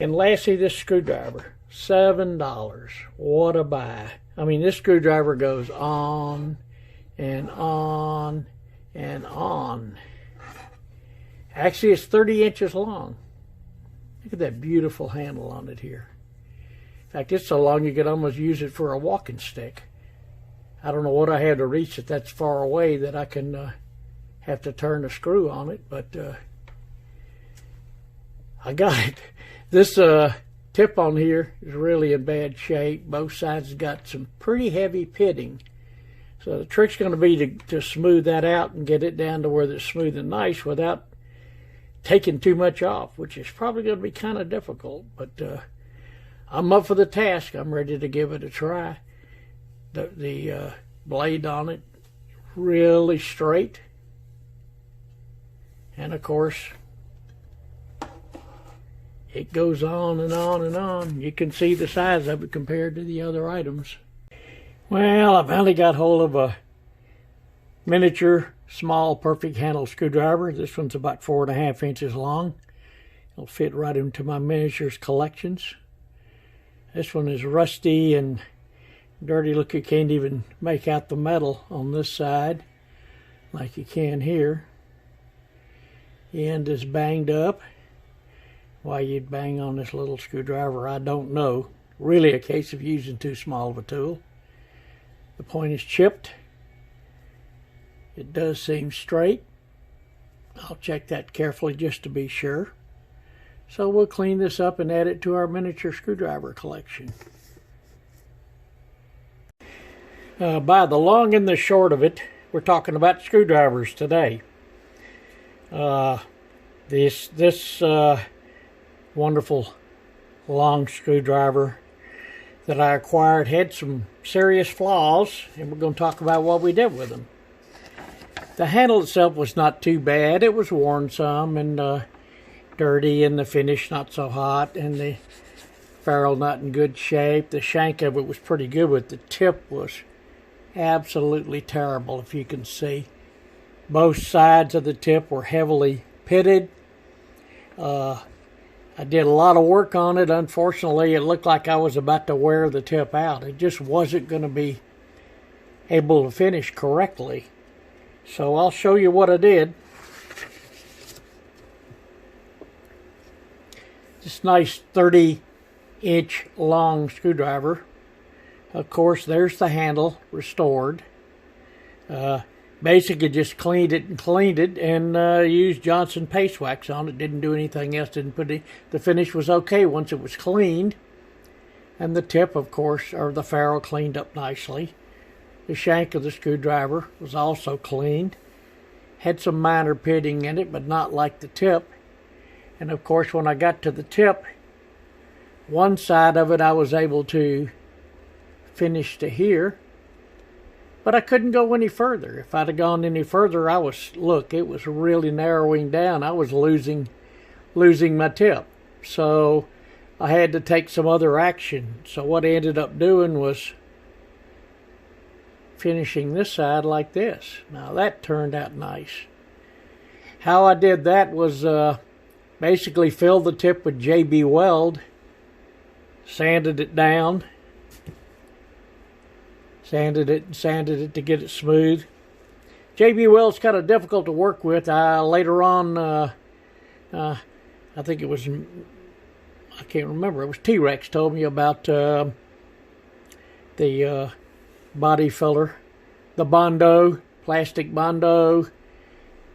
And lastly, this screwdriver, $7. What a buy. I mean, this screwdriver goes on and on and on. Actually, it's 30 inches long. Look at that beautiful handle on it here. In fact, it's so long you could almost use it for a walking stick. I don't know what I have to reach it that's far away that I can have to turn the screw on it, but I got it. This tip on here is really in bad shape. Both sides got some pretty heavy pitting. So the trick's going to be to smooth that out and get it down to where it's smooth and nice without taking too much off, which is probably going to be kind of difficult. But I'm up for the task. I'm ready to give it a try. The blade on it really straight. And of course, it goes on and on and on. You can see the size of it compared to the other items. Well, I finally got hold of a miniature, small, perfect handle screwdriver. This one's about 4.5 inches long. It'll fit right into my miniatures collections. This one is rusty and dirty. Look, you can't even make out the metal on this side like you can here. The end is banged up. Why you'd bang on this little screwdriver, I don't know. Really a case of using too small of a tool. The point is chipped. It does seem straight. I'll check that carefully just to be sure. So we'll clean this up and add it to our miniature screwdriver collection. By the long and the short of it, we're talking about screwdrivers today. This wonderful long screwdriver that I acquired had some serious flaws, and we're going to talk about what we did with them. The handle itself was not too bad. It was worn some and dirty, and the finish not so hot, and the ferrule not in good shape. The shank of it was pretty good, but the tip was absolutely terrible, if you can see. Both sides of the tip were heavily pitted. I did a lot of work on it. Unfortunately, it looked like I was about to wear the tip out. It just wasn't going to be able to finish correctly. So I'll show you what I did. This nice 30-inch long screwdriver. Of course, there's the handle restored. Basically just cleaned it and used Johnson paste wax on it. Didn't do anything else. Didn't put it. The finish was okay once it was cleaned. And the tip, of course, or the ferrule cleaned up nicely. The shank of the screwdriver was also cleaned. Had some minor pitting in it, but not like the tip. And of course, when I got to the tip, one side of it I was able to finish to here. But I couldn't go any further. If I'd have gone any further, it was really narrowing down. I was losing my tip. So I had to take some other action. So what I ended up doing was finishing this side like this. Now that turned out nice. How I did that was basically fill the tip with JB Weld, sanded it down, sanded it to get it smooth. JB Weld's kind of difficult to work with. Later on, I think it was, I can't remember, it was T-Rex told me about the body filler, the Bondo, plastic Bondo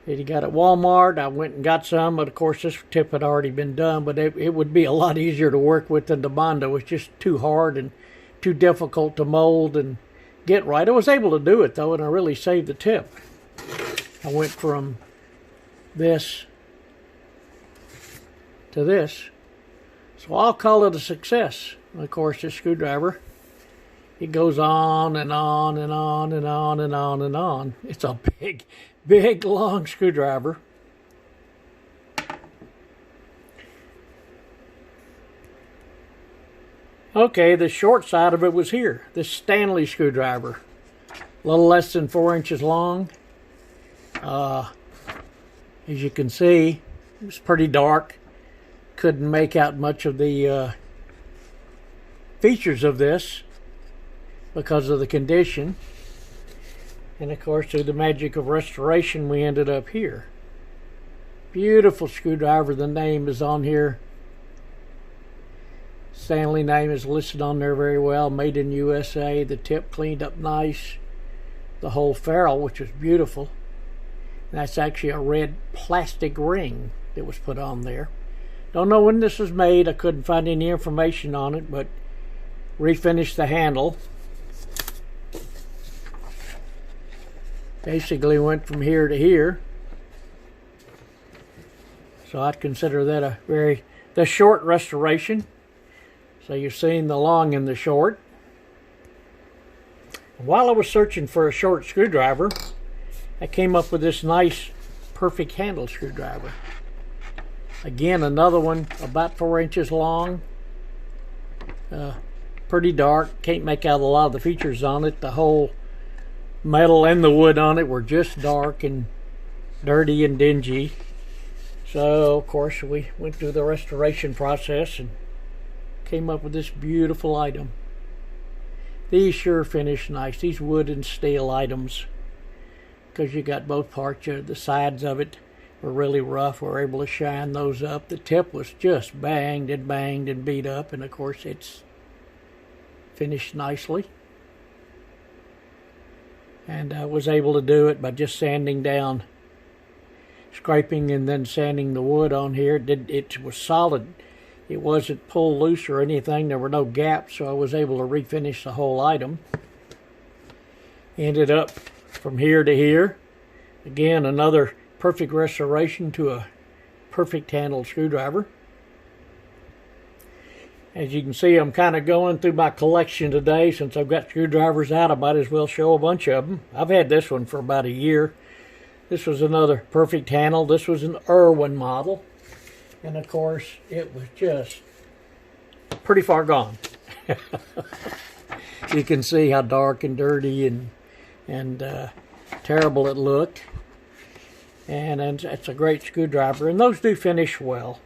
that he got at Walmart. I went and got some, but of course this tip had already been done, but it would be a lot easier to work with than the Bondo. It's just too hard and too difficult to mold and get right. I was able to do it though, and I really saved the tip. I went from this to this, so I'll call it a success. And of course, this screwdriver, it goes on and on and on and on and on and on. It's a big, long screwdriver. Okay, the short side of it was here. This Stanley screwdriver. A little less than 4 inches long. As you can see, it was pretty dark. couldn't make out much of the features of this because of the condition. And of course, through the magic of restoration, we ended up here. Beautiful screwdriver. The name is on here. Stanley name is listed on there very well. Made in USA. The tip cleaned up nice. The whole ferrule, which was beautiful. And that's actually a red plastic ring that was put on there. Don't know when this was made. I couldn't find any information on it, but refinished the handle. Basically went from here to here. So I'd consider that the short restoration. So you're seeing the long and the short. While I was searching for a short screwdriver, I came up with this nice perfect handle screwdriver. Again, another one about 4 inches long. Pretty dark. Can't make out a lot of the features on it. The whole metal and the wood on it were just dark and dirty and dingy. So of course we went through the restoration process and came up with this beautiful item. These sure finish nice. These wood and steel items, because you got both parts. The sides of it were really rough. We were able to shine those up. The tip was just banged and beat up, and of course it's finished nicely. And I was able to do it by just sanding down, scraping and then sanding the wood on here. It was solid. It wasn't pulled loose or anything. There were no gaps, so I was able to refinish the whole item. Ended up from here to here. Again, another perfect restoration to a perfect handled screwdriver. As you can see, I'm kind of going through my collection today. Since I've got screwdrivers out, I might as well show a bunch of them. I've had this one for about a year. This was another perfect handle. This was an Irwin model. And of course, it was just pretty far gone. You can see how dark and dirty and terrible it looked. And it's a great screwdriver. And those do finish well.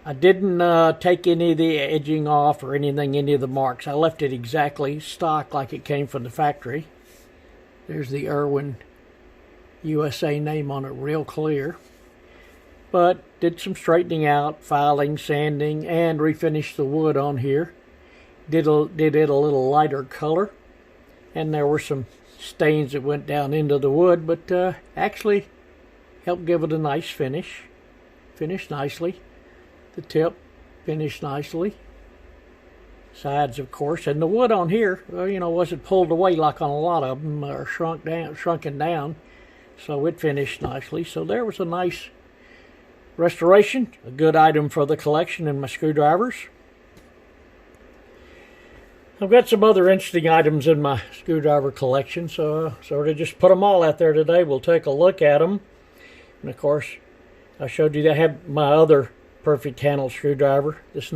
I didn't take any of the edging off or anything, any of the marks. I left it exactly stock like it came from the factory. There's the Irwin USA name on it real clear. But did some straightening out, filing, sanding, and refinished the wood on here. Did it a little lighter color. And there were some stains that went down into the wood, but actually helped give it a nice finish. Finished nicely. The tip finished nicely. Sides, of course, and the wood on here, wasn't pulled away like on a lot of them, or shrunken down. So it finished nicely. So there was a nice restoration, a good item for the collection in my screwdrivers. I've got some other interesting items in my screwdriver collection, so I sort of just put them all out there today. We'll take a look at them. And of course, I showed you that I have my other perfect handle screwdriver, this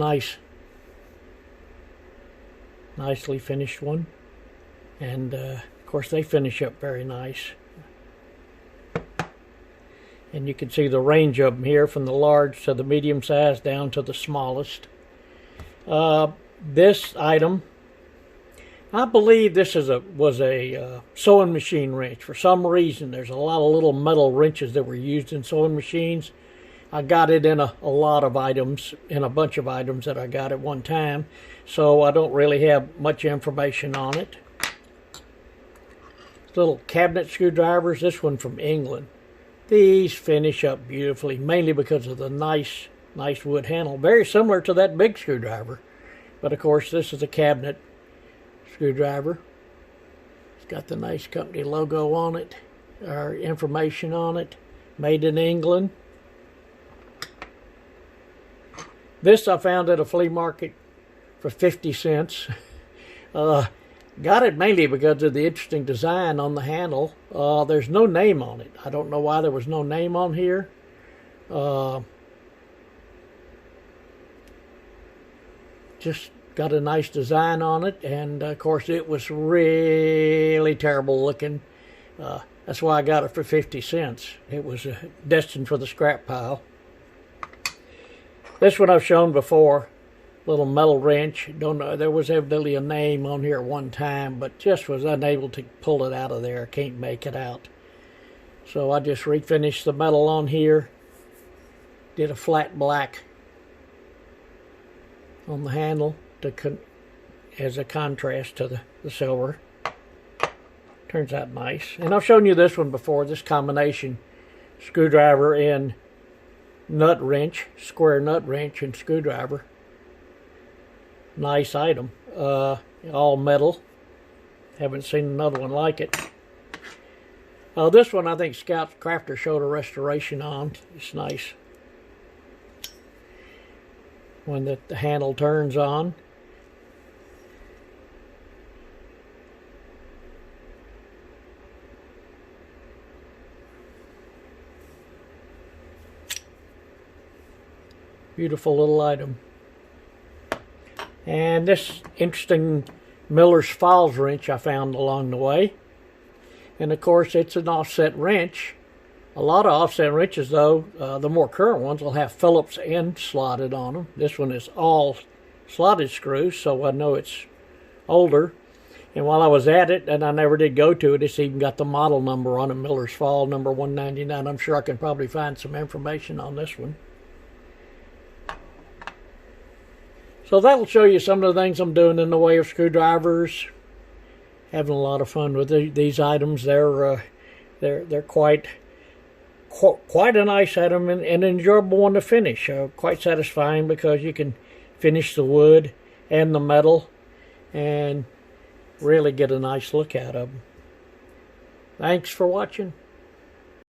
nicely finished one. And of course, they finish up very nice. And you can see the range of them here, from the large to the medium size down to the smallest. This item, I believe this was a sewing machine wrench. For some reason, there's a lot of little metal wrenches that were used in sewing machines. I got it in a lot of items, in a bunch of items that I got at one time, so I don't really have much information on it. Little cabinet screwdrivers, this one from England. These finish up beautifully, mainly because of the nice wood handle. Very similar to that big screwdriver. But of course, this is a cabinet screwdriver. It's got the nice company logo on it, or information on it. Made in England. This I found at a flea market for 50 cents. Got it mainly because of the interesting design on the handle. There's no name on it. I don't know why there was no name on here. Just got a nice design on it, and of course it was really terrible looking. That's why I got it for 50 cents. It was destined for the scrap pile. This one I've shown before. Little metal wrench. Don't know. There was evidently a name on here at one time, but just was unable to pull it out of there. Can't make it out. So I just refinished the metal on here. Did a flat black on the handle as a contrast to the silver. Turns out nice. And I've shown you this one before, this combination screwdriver and nut wrench, square nut wrench and screwdriver. Nice item. All metal. Haven't seen another one like it. This one I think Scout Crafter showed a restoration on. It's nice. When the handle turns on. Beautiful little item. And this interesting Miller's Falls wrench I found along the way. And of course it's an offset wrench. A lot of offset wrenches though, the more current ones will have Phillips end slotted on them. This one is all slotted screws, so I know it's older. And while I was at it, and I never did go to it, it's even got the model number on it, Miller's Falls number 199. I'm sure I can probably find some information on this one. So that'll show you some of the things I'm doing in the way of screwdrivers. Having a lot of fun with these items. They're quite a nice item and an enjoyable one to finish. Quite satisfying because you can finish the wood and the metal and really get a nice look out of them. Thanks for watching.